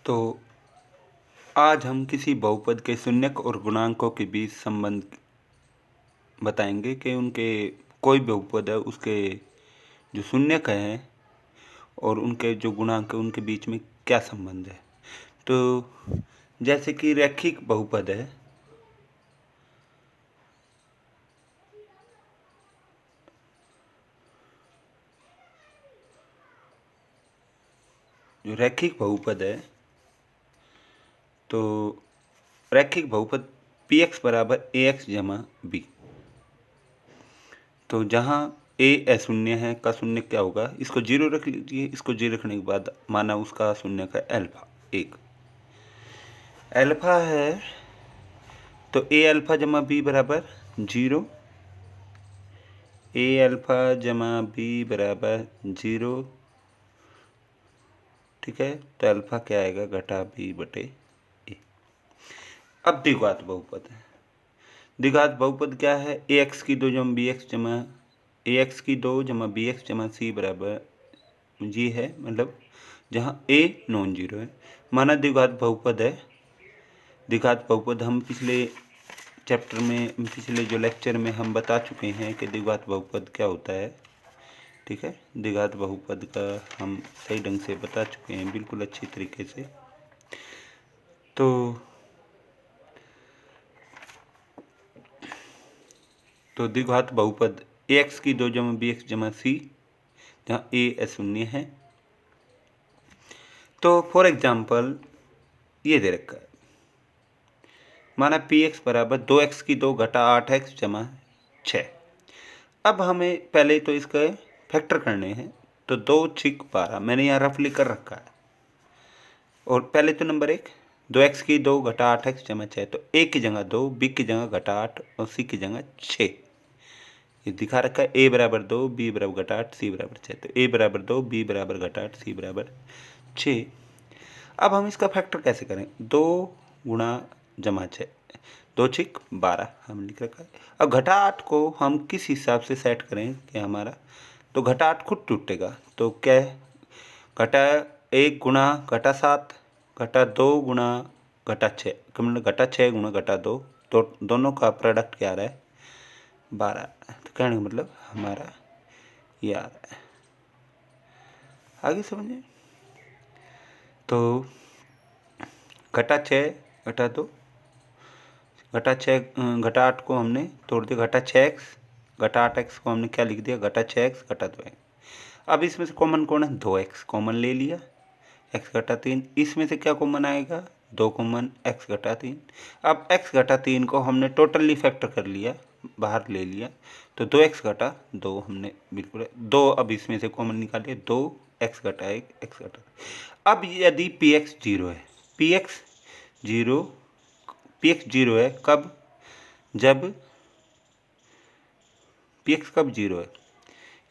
तो आज हम किसी बहुपद के शून्यक और गुणांकों के बीच संबंध बताएंगे कि उनके कोई बहुपद है उसके जो शून्यक हैं और उनके जो गुणांक है उनके बीच में क्या संबंध है। तो जैसे कि रैखिक बहुपद है, जो रैखिक बहुपद है, तो रैखिक बहुपद पी एक्स बराबर ए एक्स जमा बी। तो जहाँ ए अशून्य है का शून्य क्या होगा, इसको जीरो रख लीजिए। इसको जीरो रखने के बाद माना उसका शून्य का अल्फा एक अल्फा है, तो ए अल्फा जमा बी बराबर जीरो। ए अल्फा जमा बी बराबर जीरो, ठीक है। तो अल्फा क्या आएगा, घटा बी बटे ए। अब द्विघात बहुपद है। द्विघात बहुपद क्या है, ए एक्स की दो जमा बी एक्स जमा ए एक्स की दो जमा बी एक्स जमा सी बराबर जी है, मतलब जहाँ ए नॉन जीरो है। माना द्विघात बहुपद है। द्विघात बहुपद हम पिछले चैप्टर में, पिछले जो लेक्चर में हम बता चुके हैं कि द्विघात बहुपद क्या होता है, ठीक है। द्विघात बहुपद का हम सही ढंग से बता चुके हैं, बिल्कुल अच्छी तरीके से। तो द्विघात बहुपद ए एक्स की दो जमा बी एक्स जमा सी, जहाँ ए अशून्य है। तो फॉर एग्जाम्पल ये दे रखा है, माना पी एक्स बराबर दो एक्स की दो घटा आठ एक्स जमा छः। अब हमें पहले तो इसका फैक्टर करने हैं। तो दो छिक 12 मैंने यहाँ रफली कर रखा है। और पहले तो नंबर एक, दो एक्स की दो घटा आठ एक्स जमा छः। तो ए की जगह दो, बी की जगह घटा आठ और सी की जगह छः। ये दिखा रखा है ए बराबर दो, बी बराबर घटा आठ, सी बराबर छः। तो ए बराबर दो, बी बराबर घटा आठ, सी बराबर छः। अब हम इसका फैक्टर कैसे करें, दो गुणा जमा छः, दो छिक 12 हम लिख रखा है। अब घटा आठ को हम किस हिसाब से सेट करें कि हमारा, तो घटा आठ खुद टूटेगा। तो क्या है, घटा एक गुणा घटा सात, घटा दो गुणा घटा छः, मतलब घटा छः गुणा घटा दो, तो दोनों का प्रोडक्ट क्या आ रहा है, 12। तो कहने का मतलब हमारा ये आ रहा है। आगे समझे, तो घटा छः घटा दो, घटा छः घटा आठ को हमने तोड़ दिया, घटा छः एक्स, घटा आठ एक्स को हमने क्या लिख दिया, घटा छः एक्स घटा दो एक्स। अब इसमें से कॉमन कौन है, दो एक्स कॉमन ले लिया, एक्स घटा तीन। इसमें से क्या कॉमन आएगा, दो कॉमन, एक्स घटा तीन। अब एक्स घटा तीन को हमने टोटली फैक्टर कर लिया, बाहर ले लिया। तो दो एक्स घटा दो हमने बिल्कुल दो, अब इसमें से कॉमन निकालिए, दो एक्स घटा एक, एक्स घटा। अब यदि पी एक्स जीरो है, P x zero, P x zero है कब, जब पी एक्स कब जीरो है,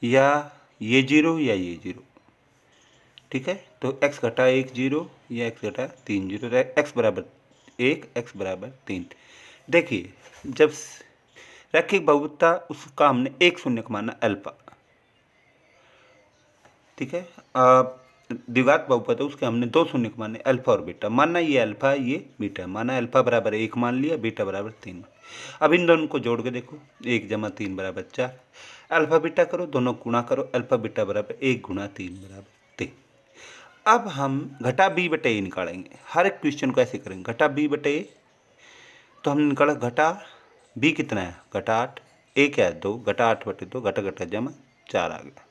या ये जीरो या ये जीरो, ठीक है। तो एक्स घटा एक जीरो या एक्स घटा तीन जीरो, एक्स बराबर एक, एक्स बराबर तीन। देखिए जब रैखिक बहुपद था उसका हमने एक शून्यक माना अल्फा, ठीक है। द्विघात बहुपद है उसके हमने दो शून्यक माने अल्फा और बीटा। माना ये अल्फा ये बीटा, माना अल्फा बराबर एक मान लिया, बीटा बराबर तीन। अब इन दोनों को जोड़ के देखो, एक जमा तीन बराबर चार। अल्फा बीटा करो, दोनों गुणा करो, अल्फा बीटा बराबर एक गुणा तीन बराबर तीन। अब हम घटा बी बटे ए निकालेंगे। हर एक क्वेश्चन को ऐसे करेंगे, घटा बी बटे ए। तो हमने निकाला घटा बी कितना है, घटा आठ, ए क्या है दो, घटा आठ बटे दो, घटा घटा जमा चार आ गया।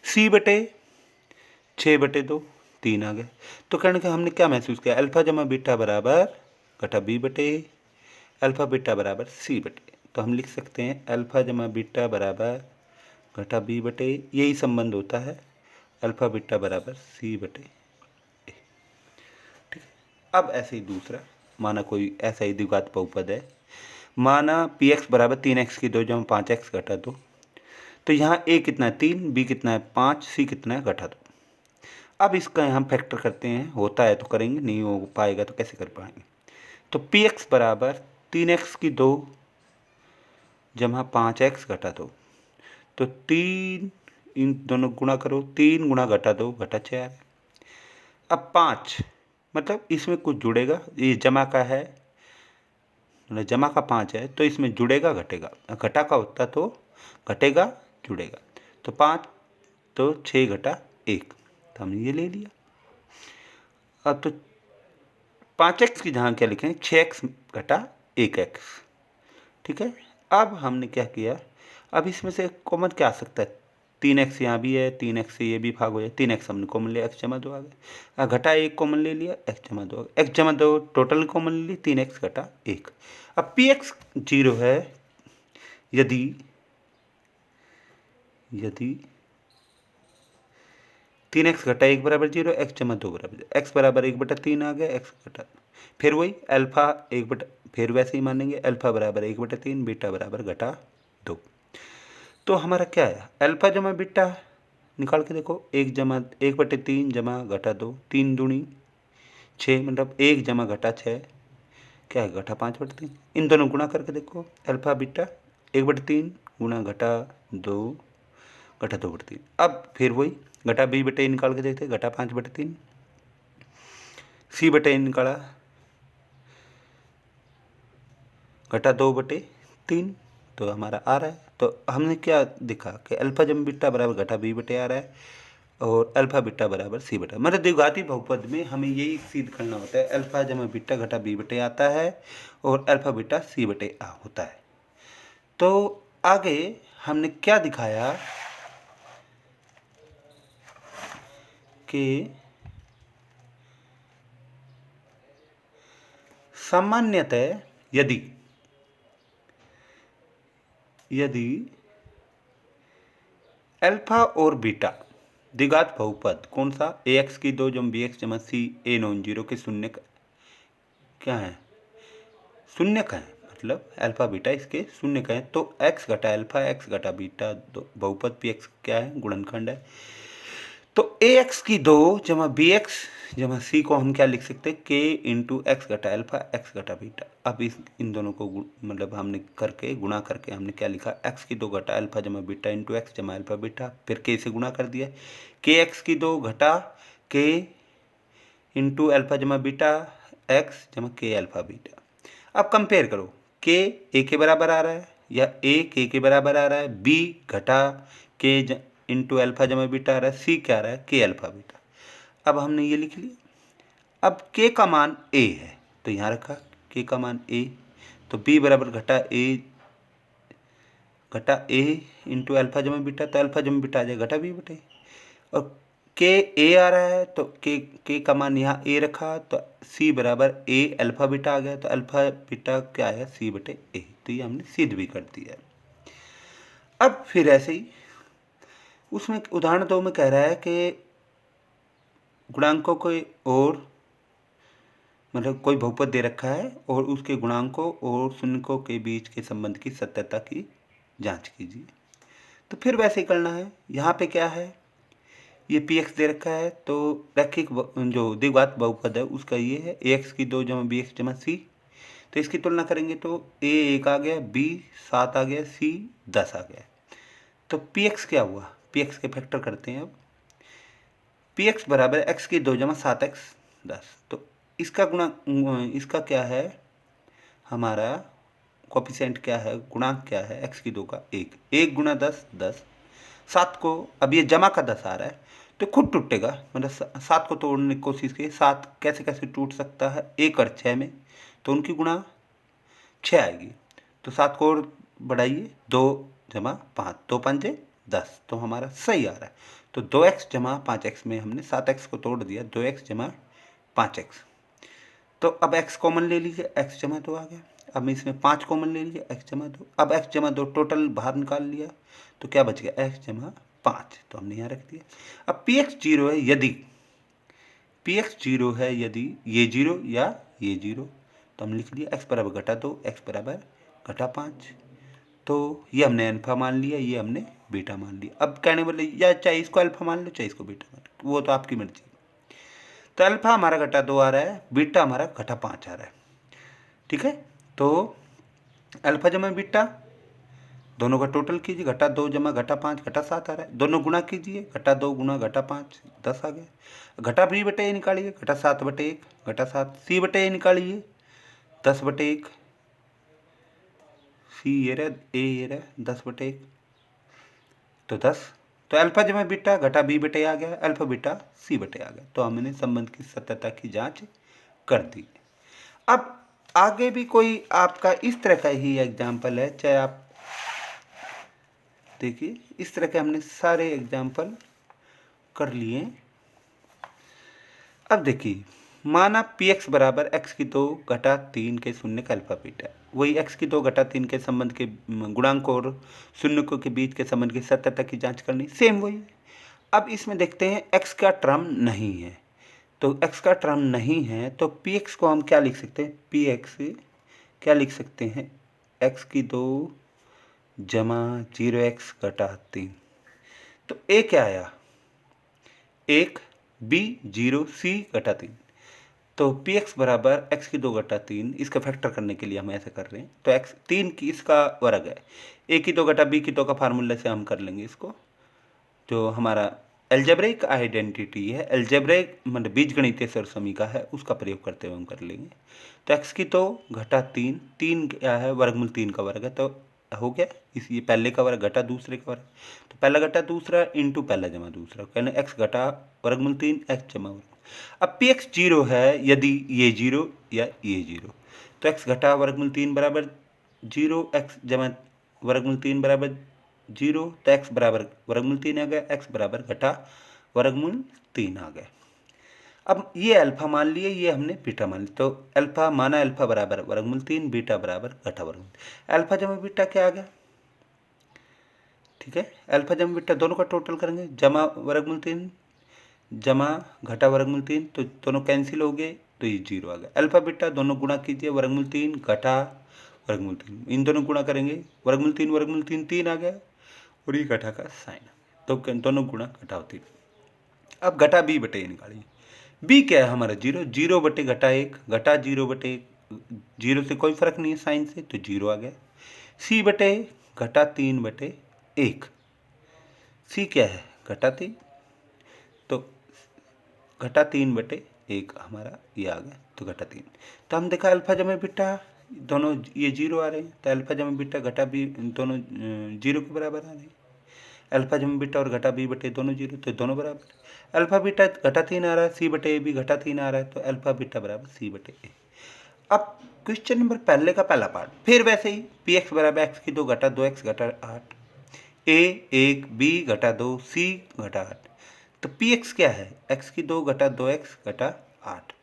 सी बटे छः बटे दो, तीन आ गए। तो कहने का हमने क्या महसूस किया, अल्फा जमा बीटा बराबर घटा बी बटे ए, अल्फा बीटा बराबर सी बटे। तो हम लिख सकते हैं अल्फा जमा बीटा बराबर घटा बी बटे, यही संबंध होता है, अल्फा बीटा बराबर सी बटे ए, ठीक है। अब ऐसे ही दूसरा, माना कोई ऐसा ही द्विघात बहुपद है, माना पी एक्स बराबर तीन एक्स की दो जमा पाँच एक्स घटा दो। तो यहाँ ए कितना है तीन, बी कितना है पाँच, सी कितना है घटा दो। अब इसका हम फैक्टर करते हैं, होता है तो करेंगे, नहीं हो पाएगा तो कैसे कर पाएंगे। तो पी एक्स बराबर तीन एक्स की दो जमा पाँच एक्स घटा दो। तो तीन इन दोनों गुणा करो, 3 गुणा घटा 2 घटा 6 आ रहा है। अब 5 मतलब इसमें कुछ जुड़ेगा, ये जमा का है, मतलब जमा का 5 है तो इसमें जुड़ेगा घटेगा, घटा का होता तो घटेगा जुड़ेगा, तो 5 तो 6 घटा 1, तो हमने ये ले लिया। अब तो 5x की जहाँ क्या लिखें, 6x घटा 1x, ठीक है। अब हमने क्या किया, अब इसमें से कॉमन क्या आ सकता है, 3x यहाँ भी है, 3x से ये भी भाग हो जाए, 3x हमने कॉमन लिया, x जमा 2 आ गया, घटा 1 कॉमन ले लिया, x जमा 2 आ गया, x जमा 2 टोटल कॉमन ले ली, 3x घटा 1। अब px 0 है यदि 3x घटा 1 बराबर 0, x जमा 2 बराबर 0, x बराबर 1/3 आ गया, x घटा, फिर वही अल्फा 1 फिर वैसे ही मानेंगे, अल्फा बराबर 1/3, बीटा बराबर घटा 2। तो हमारा क्या है, अल्फा जमा बीटा निकाल के देखो, 1/3 जमा घटा 2, 3 दूनी 6, मतलब 1 जमा घटा 6 क्या है, घटा 5/3। इन दोनों गुणा करके देखो, अल्फा बीटा 1/3 गुणा घटा 2 घटा 2/3। अब फिर वही घटा 20/a निकाल के देखते, घटा 5/3, c/a निकाला घटा 2/3, तो हमारा आ रहा है। तो हमने क्या दिखा कि अल्फा जम बीटा बराबर घटा 20/a आ रहा है, और अल्फा बीटा बराबर c/a, मतलब द्विघाती बहुपद में हमें यही सिद्ध करना होता है, अल्फा जमा बीटा घटा 20/a आता है और अल्फा बीटा c/a होता है। तो आगे हमने क्या दिखाया कि सामान्यतः यदि अल्फा और बीटा द्विघात बहुपद कौन सा, ax की 2 जम bx जमा c a नॉन जीरो के शून्य का क्या है, शून्य का है, मतलब अल्फा बीटा इसके शून्य का है, तो x घटा अल्फा x घटा बीटा बहुपद px क्या है, गुणनखंड है। तो ax की 2 जमा bx जमा c को हम क्या लिख सकते हैं, k इंटू एक्स घटा अल्फा x घटा बीटा। अब इन दोनों को मतलब हमने करके गुणा करके हमने क्या लिखा, x की 2 घटा अल्फा जमा बीटा इंटू एक्स जमा अल्फा बीटा, फिर k से गुणा कर दिया, k x की 2 घटा k इंटू अल्फा जमा बीटा x जमा k अल्फा बीटा। अब कंपेयर करो, k a के बराबर आ रहा है या a k के बराबर आ रहा है, b घटा k इंटू अल्फा जमा बीटा आ रहा है, c क्या आ रहा है, k अल्फा बीटा। अब हमने ये लिख लिया। अब k का मान a है तो यहाँ रखा k का मान a, तो b बराबर घटा a इंटू अल्फा जमा बीटा, तो अल्फा जमा बीटा आ जाए घटा b/a, और k a आ रहा है तो k का मान यहाँ a रखा, तो c बराबर a अल्फा बीटा आ गया, तो अल्फा बीटा क्या आया, c/a। तो ये हमने सिद्ध भी कर दिया। अब फिर ऐसे ही उसमें उदाहरण 2 में कह रहा है कि गुणांकों को और मतलब कोई बहुपद दे रखा है और उसके गुणांकों और शून्यकों के बीच के संबंध की सत्यता की जांच कीजिए। तो फिर वैसे ही करना है, यहाँ पे क्या है, ये px दे रखा है, तो रैखिक जो द्विघात बहुपद है उसका ये है ax की 2 जमा bx जमा c, तो इसकी तुलना करेंगे तो a 1 आ गया, b 7 आ गया, c 10 आ गया। तो px क्या हुआ, px के फैक्टर करते हैं। अब px बराबर x की 2 जमा 7x 10, तो इसका गुणा इसका क्या है, हमारा कोफिशिएंट क्या है, गुणांक क्या है, x की 2 का 1 गुणा 10 10, 7 को अब ये जमा का 10 आ रहा है तो खुद टूटेगा, मतलब 7 को तोड़ने की कोशिश की, 7 कैसे कैसे टूट सकता है, 1 और 6 में, तो उनकी गुणा 6 आएगी, तो 7 को और बढ़ाइए, 2 जमा 5 2 पंजे 10, तो हमारा सही आ रहा है। तो 2x जमा 5x में हमने 7x को तोड़ दिया, 2x जमा 5x। तो अब x कॉमन ले लीजिए, x जमा 2 आ गया। अब इसमें 5 कॉमन ले लीजिए, x जमा 2। अब x जमा 2 टोटल बाहर निकाल लिया, तो क्या बच गया, x जमा 5, तो हमने यहाँ रख दिया। अब px 0 है यदि px 0 है यदि ये 0 या ये 0, तो हम लिख लिया x बराबर घटा 2 x बराबर घटा 5, तो ये हमने अल्फा मान लिया, ये हमने बीटा मान लिया। अब कहने बोले या चाहे इसको अल्फा मान लो चाहे इसको बीटा मान लो, वो तो आपकी मर्जी। तो अल्फा हमारा घटा 2 आ रहा है, बीटा हमारा घटा 5 आ रहा है, ठीक है। तो अल्फा जमा बीटा दोनों का टोटल कीजिए, घटा 2 जमा घटा 5 घटा 7 आ रहा है। दोनों गुणा कीजिए, घटा 2 गुणा घटा 5 10 आ गया। घटा बी बटे ए निकालिए, घटा 7 बटे 1 घटा 7। सी बटे ए निकालिए, 10 बटे 1। सी ये रहा, ए ये रहा, 10 बटे 1 तो 10। तो अल्फा जमा बीटा घटा बी बटे आ गया, अल्फा बीटा सी बटे आ गया। तो हमने संबंध की सत्यता की जांच कर दी। अब आगे भी कोई आपका इस तरह का ही एग्जाम्पल है, चाहे आप देखिए इस तरह के हमने सारे एग्जाम्पल कर लिए। अब देखिए, माना पी एक्स बराबर एक्स की 2 घटा 3 के शून्य का अल्फा बीटा। वही एक्स की 2 घटा 3 के संबंध के गुणांक और शून्य के बीच के संबंध की सत्यता की जांच करनी, सेम वही। अब इसमें देखते हैं एक्स का टर्म नहीं है, तो एक्स का टर्म नहीं है तो पी एक्स को हम क्या लिख सकते हैं, पी एक्स क्या लिख सकते हैं, एक्स की 2 जमा 0x घटा 3। तो ए क्या आया, 1, बी 0, सी घटा 3। तो पी एक्स बराबर एक्स की 2 घटा 3, इसका फैक्टर करने के लिए हम ऐसे कर रहे हैं। तो एक्स 3 की इसका वर्ग है, ए की 2 घटा बी की 2 का फार्मूला से हम कर लेंगे इसको। जो हमारा एल्जेब्रिक आइडेंटिटी है, एल्जेब्रिक मतलब बीजगणितीय सरसमीका है, उसका प्रयोग करते हुए हम कर लेंगे। तो एक्स की 2 घटा 3, 3 क्या है, वर्गमूल 3 का वर्ग है, तो हो गया इस ये पहले का वर्ग घटा दूसरे का वर्ग। तो पहला घटा दूसरा इंटू पहला जमा दूसरा, कहना एक्स घटा वर्गमूल 3 एक्स जमा वर्गमूल। अब पी एक्स 0 है यदि ये 0 या ये 0, तो एक्स घटा वर्गमूल 3 बराबर 0, एक्स जमा वर्गमूल 3 बराबर 0, तो एक्स बराबर वर्गमूल 3 आ गया, एक्स बराबर घटा वर्गमूल 3 आ गया। अब ये अल्फा मान लिए, ये हमने बीटा मान लिया। तो अल्फा माना अल्फा बराबर वर्गमूल 3, बीटा बराबर घटा वर्गमूल। अल्फा जमा बीटा क्या आ गया, ठीक है, अल्फा जमा बीटा दोनों का टोटल करेंगे, जमा वर्गमूल 3 जमा घटा वर्गमूल 3, तो दोनों कैंसिल हो गए, तो ये 0 आ गया। अल्फा बीटा दोनों गुणा कीजिए, वर्गमूल 3 घटा वर्गमूल 3, इन दोनों गुणा करेंगे, वर्गमूल 3 3 आ गया, और ये घटा का साइन, तो दोनों गुणा घटा होती। अब घटा बी बटे ए निकालिए, बी क्या है हमारा 0, 0 बटे घटा 1 घटा 0 बटे 0 से कोई फर्क नहीं है साइन से, तो 0 आ गया। सी बटे घटा 3 बटे 1, सी क्या है घटा 3, तो घटा 3 बटे 1 हमारा ये आ गया, तो घटा 3। तो हम देखा अल्फा जमा बीटा दोनों ये 0 आ रहे हैं, तो अल्फा जमा बीटा घटा बी दोनों 0 के बराबर आ रहे हैं। अल्फा जमा बीटा और घटा बी बटे दोनों 0, तो दोनों बराबर। अल्फा बीटा घटा 3 आ रहा है, सी बटे ए भी घटा 3 आ रहा है, तो अल्फा बीटा बराबर सी बटे ए। अब क्वेश्चन नंबर पहले का पहला पार्ट फिर वैसे ही, पी एक्स बराबर एक्स की 2 घटा 2x घटा 8, ए 1 बी घटा 2 सी घटा 8। तो पी एक्स क्या है, एक्स की 2 घटा 2x घटा 8।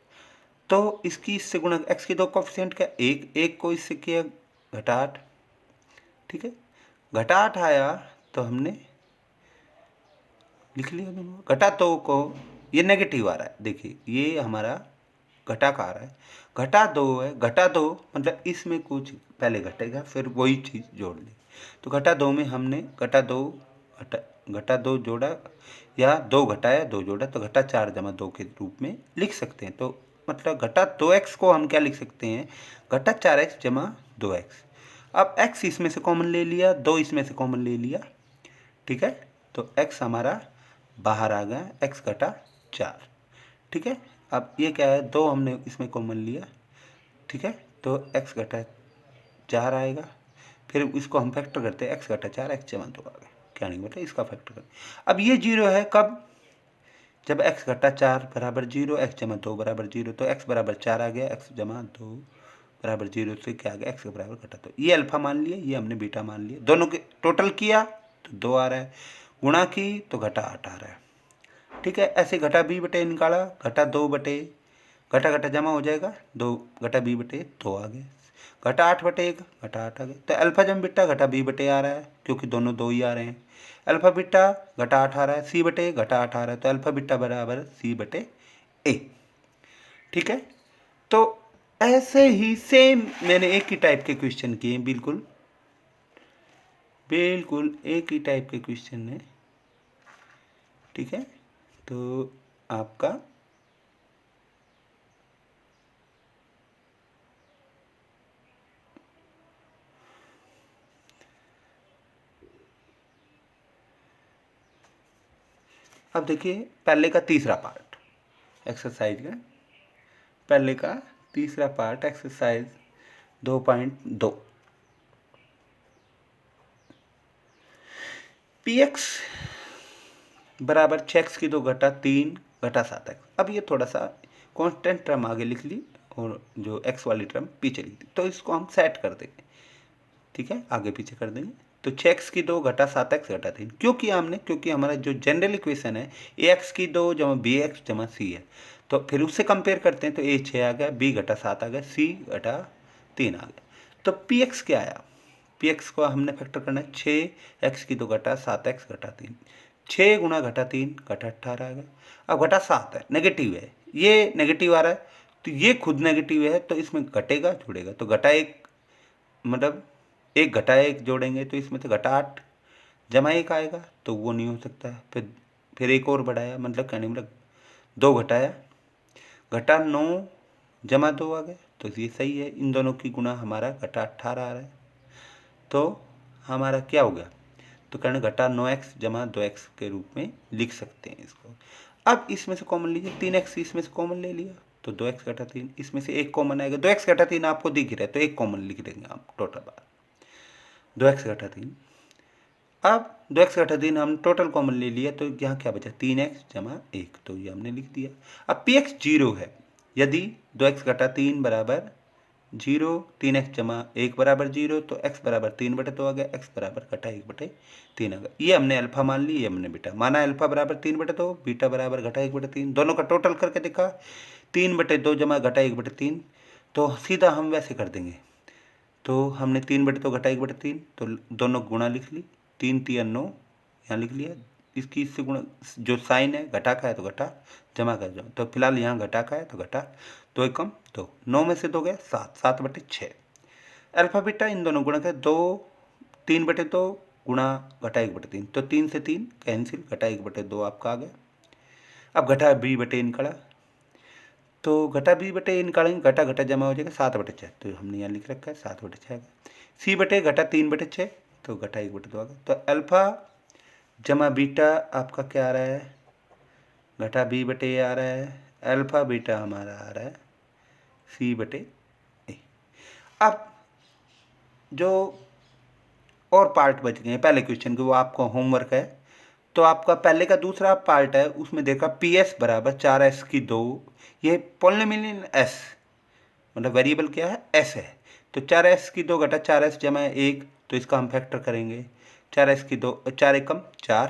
तो इसकी इससे गुणा, एक्स की 2 कोफिशिएंट क्या, 1, 1 को इससे किया घटा 8, ठीक है, घटा 8 आया तो हमने लिख लिया दोनों। घटा 2 को, ये नेगेटिव आ रहा है, देखिए ये हमारा घटा का आ रहा है, घटा 2 है, घटा 2 मतलब इसमें कुछ पहले घटेगा फिर वही चीज़ जोड़ ली। तो घटा 2 में हमने घटा 2 जोड़ा, या 2 घटाया 2 जोड़ा, तो घटा 4 जमा 2 के रूप में लिख सकते हैं। तो मतलब घटा 2x को हम क्या लिख सकते हैं, घटा 4x जमा 2x। अब x इसमें से कॉमन ले लिया, 2 इसमें से कॉमन ले लिया, ठीक है, तो x हमारा बाहर आ गया, x घटा 4, ठीक है। अब ये क्या है, 2 हमने इसमें कॉमन लिया, ठीक है, तो x घटा 4 आएगा, फिर इसको हम फैक्टर करते हैं, x घटा 4 x जमा 2 आ गया, क्या नहीं बेटा, इसका फैक्टर करते। अब ये 0 है कब, जब x घटा 4 बराबर 0, x जमा 2 बराबर 0, तो x बराबर 4 आ गया, x जमा 2 बराबर 0 से क्या आ गया, x के बराबर घटा 2। ये अल्फा मान लिया, ये हमने बीटा मान लिया, दोनों के टोटल किया तो 2 आ रहा है, गुणा की तो घटा 8 आ रहा है, ठीक है। ऐसे घटा बी बटे निकाला, घटा 2 बटे घटा घटा जमा हो जाएगा, 2 घटा बी बटे 2 आ गए, घटा 8 बटे 1 घटा 8 आ गया। तो अल्फा जम बीटा घटा बी बटे आ रहा है, क्योंकि दोनों 2 ही आ रहे हैं। अल्फा बीटा घटा 8 आ रहा है, सी बटे घटा 8 आ रहा है, तो अल्फा बीटा बराबर सी बटे ए, ठीक है। तो ऐसे ही सेम मैंने एक ही टाइप के क्वेश्चन किए, बिल्कुल बिल्कुल एक ही टाइप के क्वेश्चन है, ठीक है। तो आपका अब देखिए पहले का तीसरा पार्ट एक्सरसाइज का, पहले का तीसरा पार्ट एक्सरसाइज 2.2। पी एक्स बराबर 6x की 2 घटा 3 घटा 7x। अब ये थोड़ा सा कांस्टेंट टर्म आगे लिख ली और जो x वाली टर्म पीछे लिख दी, तो इसको हम सेट कर देंगे। ठीक है, आगे पीछे कर देंगे। तो 6x की 2 घटा 7x घटा 3 क्यों किया हमने? क्योंकि हमारा जो जनरल इक्वेशन है ax की 2 जमा bx जमा c है, तो फिर उससे कंपेयर करते हैं। तो a 6 आ गया, b घटा 7 आ गया, c घटा 3 आ गया। तो px क्या आया? px को हमने फैक्टर करना है 6x की 2 घटा 7x घटा 3, 6 गुणा घटा 3 घटा 18 आ गया। अब घटा 7 है, नेगेटिव है, ये नेगेटिव आ रहा है, तो ये खुद नेगेटिव है, तो इसमें घटेगा जुड़ेगा, तो घटा 1 मतलब 1 घटा 1 जोड़ेंगे तो इसमें तो घटा 8 जमा 1 आएगा, तो वो नहीं हो सकता है। फिर एक और बढ़ाया, मतलब कहने मतलब 2 घटाया, घटा 9 जमा 2 आ गया, तो ये सही है। इन दोनों की गुणा हमारा घटा 18 आ रहा है, तो हमारा क्या हो गया? तो कहने घटा 9x जमा 2x के रूप में लिख सकते हैं इसको। अब इसमें से कॉमन लीजिए, 3x इसमें से कॉमन ले लिया, तो 2x घटा 3, इसमें से एक कॉमन आएगा, 2x घटा 3 आपको दिख ही रहा है, तो एक कॉमन लिख देंगे आप टोटल बार 2x घटा 3। अब 2x घटा 3 हमने टोटल कॉमन ले लिया, तो यहाँ क्या बचा? 3x जमा 1, तो ये हमने लिख दिया। अब px 0 है, यदि 2x घटा 3 बराबर 0, 3x जमा 1 बराबर 0, तो x बराबर 3/2 आ गया, x बराबर घटा 1/3 आ गया। ये हमने अल्फा मान ली, ये हमने बीटा माना। अल्फा बराबर 3/2, बीटा बराबर घटा 1/3, दोनों का टोटल करके देखा 3/2 जमा घटा 1/3, तो सीधा हम वैसे कर देंगे। तो हमने 3/2 घटा 1/3, तो दोनों गुणा लिख ली, 3 3 9 यहाँ लिख लिया। इसकी इससे गुणा, जो साइन है घटा का है तो घटा, जमा का जमा, तो फिलहाल यहाँ घटा का है तो घटा, 2 एकम 2, 9 में से 2 गया 7, 7/6। अल्फा बीटा इन दोनों गुणा का 2, 3/2 गुणा घटा 1/3, तो 3 से 3 कैंसिल, घटा 1/2 आपका आ गया। अब घटा b/a निकाला, तो घटा b/a निकालेंगे, घटा घटा जमा हो जाएगा 7/6, तो हमने यहाँ लिख रखा है 7/6 आ गया। c/a घटा 3/6, तो घटा 1/2 आ गया। तो अल्फा जमा बीटा आपका क्या आ रहा है? घटा b/a आ रहा है, अल्फा बीटा हमारा आ रहा है c/a। अब जो और पार्ट बच गए हैं पहले क्वेश्चन के, वो आपको होमवर्क है। तो आपका पहले का दूसरा पार्ट है, उसमें देखा PS बराबर 4s की 2, ये पॉलिनोमियल s मतलब वेरिएबल क्या है? s है। तो 4s की 2 घटा 4s जमा 1, तो इसका हम फैक्टर करेंगे। 4s की 2, 4 एकम 4,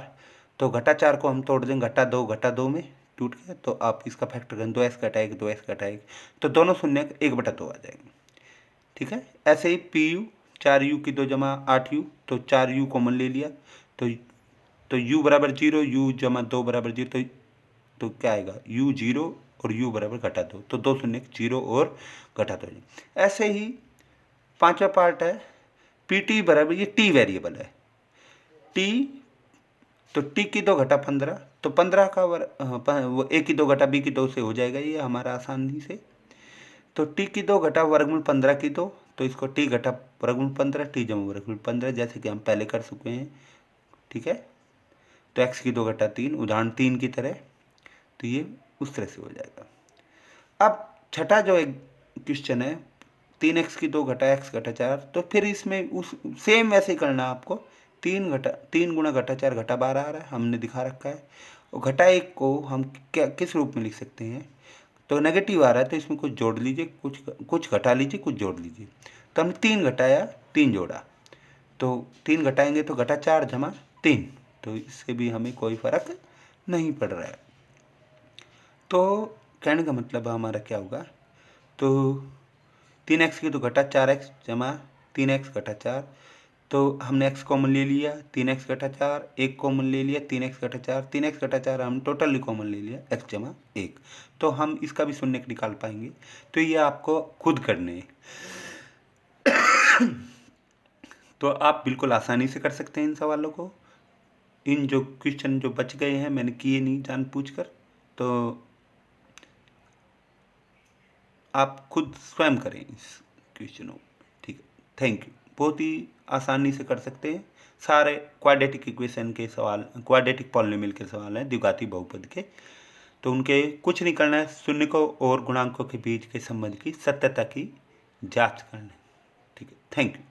तो घटा 4 को हम तोड़ देंगे, घटा 2 में टूट गया, तो आप इसका फैक्टर करें, 2s घटा 1 2s घटा 1, तो दोनों शून्य 1/2 आ जाएंगे। ठीक है, ऐसे ही PU 4u की 2 जमा 8u, तो 4u कॉमन ले लिया, तो u बराबर 0, u जमा 2 बराबर 0, तो क्या आएगा? u 0 और u बराबर घटा 2, तो 2 शून्य 0 और घटा 2। ऐसे ही पांचवा पार्ट है PT बराबर, ये t वेरिएबल है, t, तो t की 2 घटा 15, तो 15 का वो a की 2 घटा b की 2 से हो जाएगा ये हमारा आसानी से। तो t की 2 घटा वर्गमूल 15 की 2, तो इसको t घटा वर्गमूल 15, t जमा वर्गमूल 15, जैसे कि हम पहले कर चुके हैं। ठीक है, तो x की 2 घटा 3 उदाहरण 3 की तरह, तो ये उस तरह से हो जाएगा। अब छठा जो एक क्वेश्चन है 3x की 2 घटा x घटा 4, तो फिर इसमें उस सेम वैसे ही करना आपको। 3 गुणा घटा 4 घटा 12 आ रहा है, हमने दिखा रखा है। और घटा 1 को हम क्या किस रूप में लिख सकते हैं? तो नेगेटिव आ रहा है, तो इसमें कुछ जोड़ लीजिए, कुछ घटा लीजिए, कुछ जोड़ लीजिए। तो हमने 3 घटाया, 3 जोड़ा, तो 3 घटाएंगे तो घटा 4 जमा 3, तो इससे भी हमें कोई फर्क नहीं पड़ रहा है। तो कहने का मतलब हमारा क्या होगा? तो 3x की तो घटा 4x जमा 3x घटा 4, तो हमने x कॉमन ले लिया, 3x घटा 4, 1 कॉमन ले लिया, 3x घटा 4, 3x घटा 4 हम टोटली कॉमन ले लिया, x जमा 1, तो हम इसका भी शून्य निकाल पाएंगे। तो ये आपको खुद करने हैं। तो आप बिल्कुल आसानी से कर सकते हैं इन सवालों को। इन जो क्वेश्चन जो बच गए हैं मैंने किए नहीं जानबूझकर, तो आप खुद स्वयं करें इस क्वेश्चनों। ठीक है, थैंक यू। बहुत ही आसानी से कर सकते हैं, सारे क्वाड्रेटिक इक्वेशन के सवाल, क्वाड्रेटिक पॉलिनोमियल के सवाल हैं, द्विघाती बहुपद के। तो उनके कुछ नहीं करना है, शून्य को और गुणांकों के बीच के संबंध की सत्यता की जांच करना है। ठीक है, थैंक यू।